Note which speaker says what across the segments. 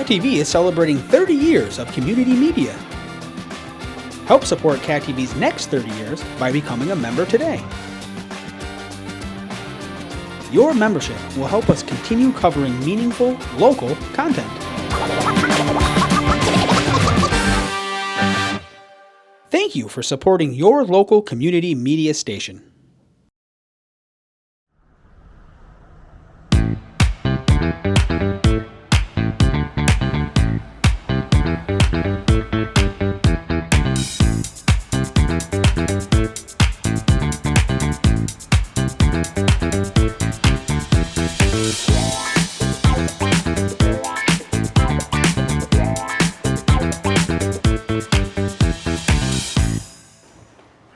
Speaker 1: Cat TV is celebrating 30 years of community media. Help support Cat TV's next 30 years by becoming a member today. Your membership will help us continue covering meaningful, local content. Thank you for supporting your local community media station.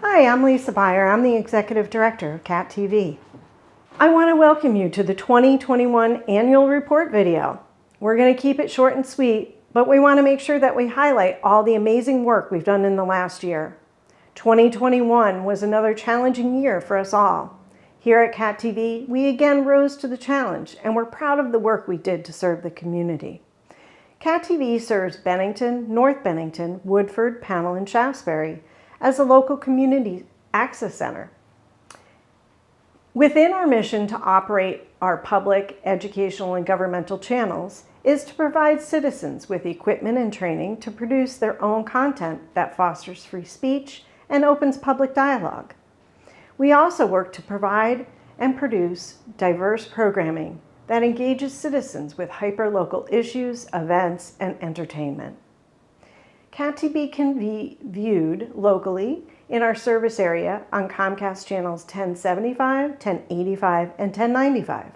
Speaker 2: Hi, I'm Lisa Beyer. I'm the Executive Director of Cat TV. I want to welcome you to the 2021 Annual Report video. We're going to keep it short and sweet, but we want to make sure that we highlight all the amazing work we've done in the last year. 2021 was another challenging year for us all. Here at Cat TV, we again rose to the challenge, and we're proud of the work we did to serve the community. Cat TV serves Bennington, North Bennington, Woodford, Pownell, and Shaftesbury as a local community access center. Within our mission to operate our public, educational, and governmental channels is to provide citizens with equipment and training to produce their own content that fosters free speech and opens public dialogue. We also work to provide and produce diverse programming that engages citizens with hyper-local issues, events, and entertainment. Cat TV can be viewed locally in our service area on Comcast channels 1075, 1085, and 1095.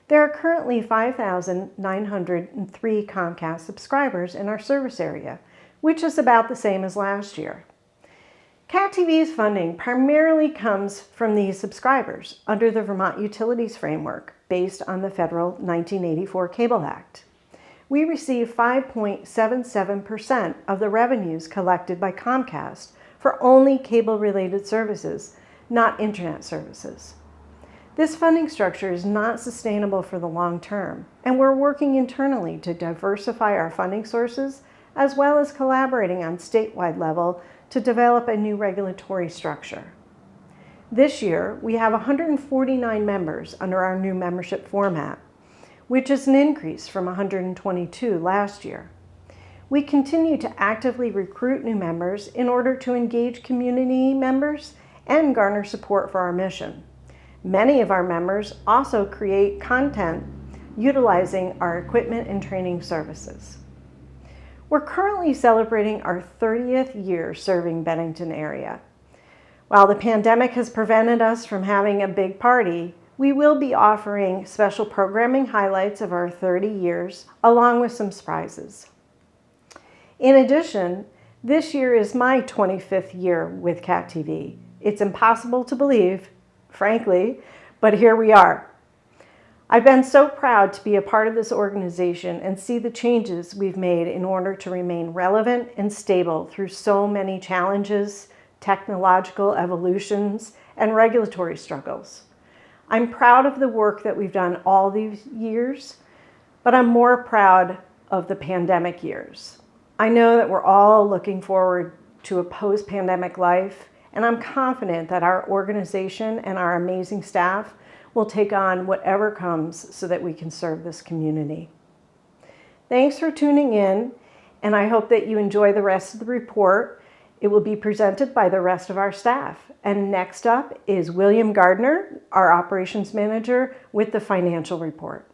Speaker 2: There are currently 5,903 Comcast subscribers in our service area, which is about the same as last year. Cat TV's funding primarily comes from these subscribers under the Vermont Utilities Framework based on the Federal 1984 Cable Act. We receive 5.77% of the revenues collected by Comcast for only cable-related services, not internet services. This funding structure is not sustainable for the long term, and we're working internally to diversify our funding sources as well as collaborating on statewide level to develop a new regulatory structure. This year, we have 149 members under our new membership format, which is an increase from 122 last year. We continue to actively recruit new members in order to engage community members and garner support for our mission. Many of our members also create content utilizing our equipment and training services. We're currently celebrating our 30th year serving Bennington area. While the pandemic has prevented us from having a big party, we will be offering special programming highlights of our 30 years, along with some prizes. In addition, this year is my 25th year with Cat TV. It's impossible to believe, frankly, but here we are. I've been so proud to be a part of this organization and see the changes we've made in order to remain relevant and stable through so many challenges, technological evolutions, and regulatory struggles. I'm proud of the work that we've done all these years, but I'm more proud of the pandemic years. I know that we're all looking forward to a post-pandemic life, and I'm confident that our organization and our amazing staff will take on whatever comes so that we can serve this community. Thanks for tuning in, and I hope that you enjoy the rest of the report. It will be presented by the rest of our staff. And next up is William Gardner, our operations manager, with the financial report.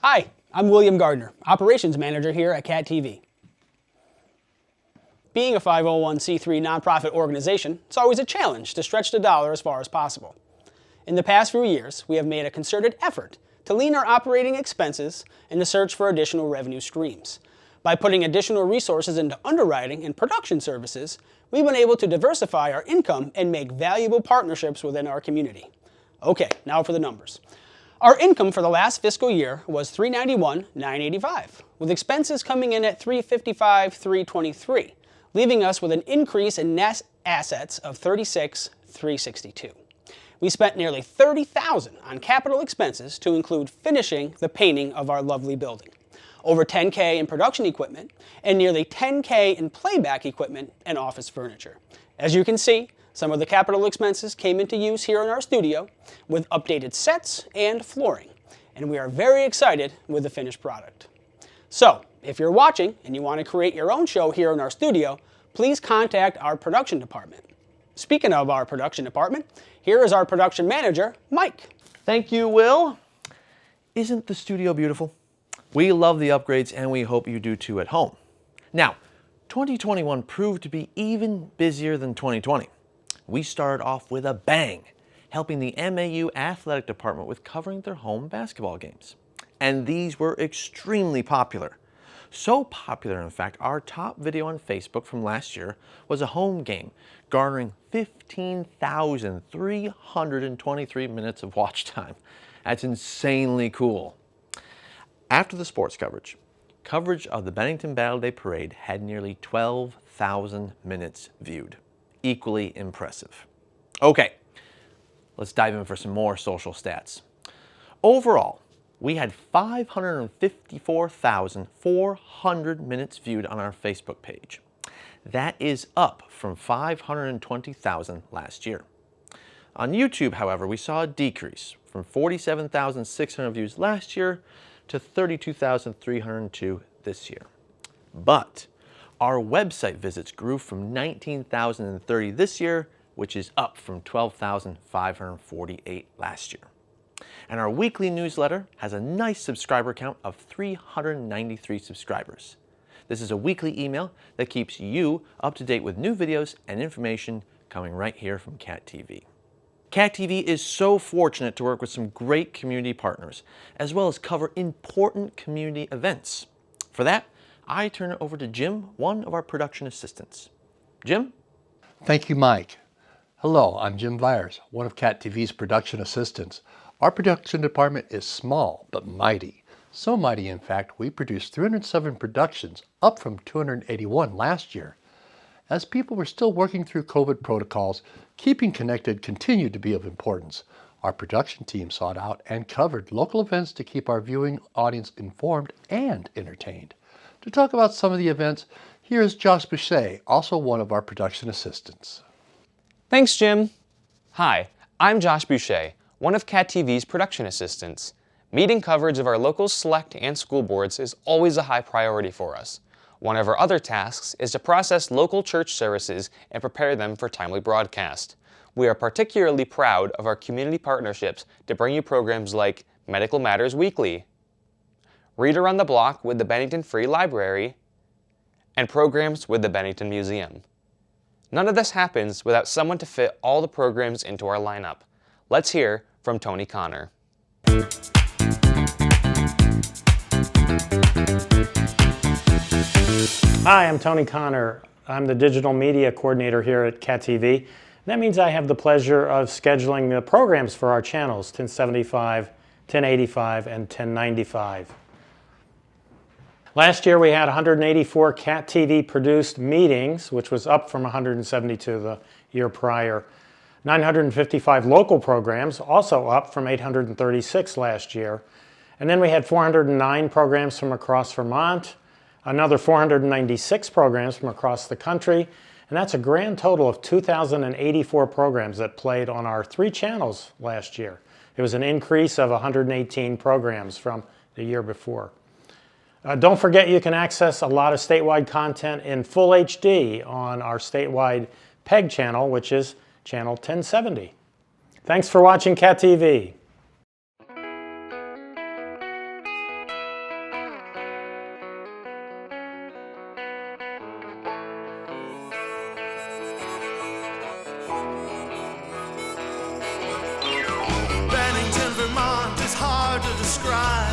Speaker 1: Hi, I'm William Gardner, operations manager here at Cat TV. Being a 501c3 nonprofit organization, it's always a challenge to stretch the dollar as far as possible. In the past few years, we have made a concerted effort to lean our operating expenses in the search for additional revenue streams. By putting additional resources into underwriting and production services, we've been able to diversify our income and make valuable partnerships within our community. Okay, now for the numbers. Our income for the last fiscal year was $391,985, with expenses coming in at $355,323, leaving us with an increase in net assets of $36,362. We spent nearly $30,000 on capital expenses to include finishing the painting of our lovely building, over $10,000 in production equipment, and nearly $10,000 in playback equipment and office furniture. As you can see, some of the capital expenses came into use here in our studio with updated sets and flooring, and we are very excited with the finished product. So, if you're watching and you want to create your own show here in our studio, please contact our production department. Speaking of our production department, here is our production manager, Mike.
Speaker 3: Thank you, Will. Isn't the studio beautiful? We love the upgrades and we hope you do too at home. Now, 2021 proved to be even busier than 2020. We started off with a bang, helping the MAU athletic department with covering their home basketball games. And these were extremely popular. So popular, in fact, our top video on Facebook from last year was a home game, garnering 15,323 minutes of watch time. That's insanely cool. After the sports coverage of the Bennington Battle Day Parade had nearly 12,000 minutes viewed. Equally impressive. Okay, let's dive in for some more social stats. Overall, we had 554,400 minutes viewed on our Facebook page. That is up from 520,000 last year. On YouTube, however, we saw a decrease from 47,600 views last year to 32,302 this year. But our website visits grew from 19,030 this year, which is up from 12,548 last year. And our weekly newsletter has a nice subscriber count of 393 subscribers. This is a weekly email that keeps you up to date with new videos and information coming right here from Cat TV. Cat TV is so fortunate to work with some great community partners, as well as cover important community events. For that, I turn it over to Jim, one of our production assistants. Jim?
Speaker 4: Thank you, Mike. Hello, I'm Jim Byers, one of Cat TV's production assistants. Our production department is small but mighty. So mighty, in fact, we produced 307 productions, up from 281 last year. As people were still working through COVID protocols, keeping connected continued to be of importance. Our production team sought out and covered local events to keep our viewing audience informed and entertained. To talk about some of the events, here is Josh Boucher, also one of our production assistants.
Speaker 5: Thanks, Jim. Hi, I'm Josh Boucher, one of Cat TV's production assistants. Meeting coverage of our local select and school boards is always a high priority for us. One of our other tasks is to process local church services and prepare them for timely broadcast. We are particularly proud of our community partnerships to bring you programs like Medical Matters Weekly, Read Around the Block with the Bennington Free Library, and programs with the Bennington Museum. None of this happens without someone to fit all the programs into our lineup. Let's hear from Tony Connor.
Speaker 6: Hi, I'm Tony Connor. I'm the digital media coordinator here at Cat TV. That means I have the pleasure of scheduling the programs for our channels, 1075, 1085, and 1095. Last year we had 184 Cat TV produced meetings, which was up from 172 the year prior. 955 local programs, also up from 836 last year. And then we had 409 programs from across Vermont, another 496 programs from across the country, and that's a grand total of 2,084 programs that played on our 3 channels last year. It was an increase of 118 programs from the year before. Don't forget you can access a lot of statewide content in full HD on our statewide PEG channel, which is channel 1070. Thanks for watching Cat TV.
Speaker 7: Bennington, Vermont is hard to describe.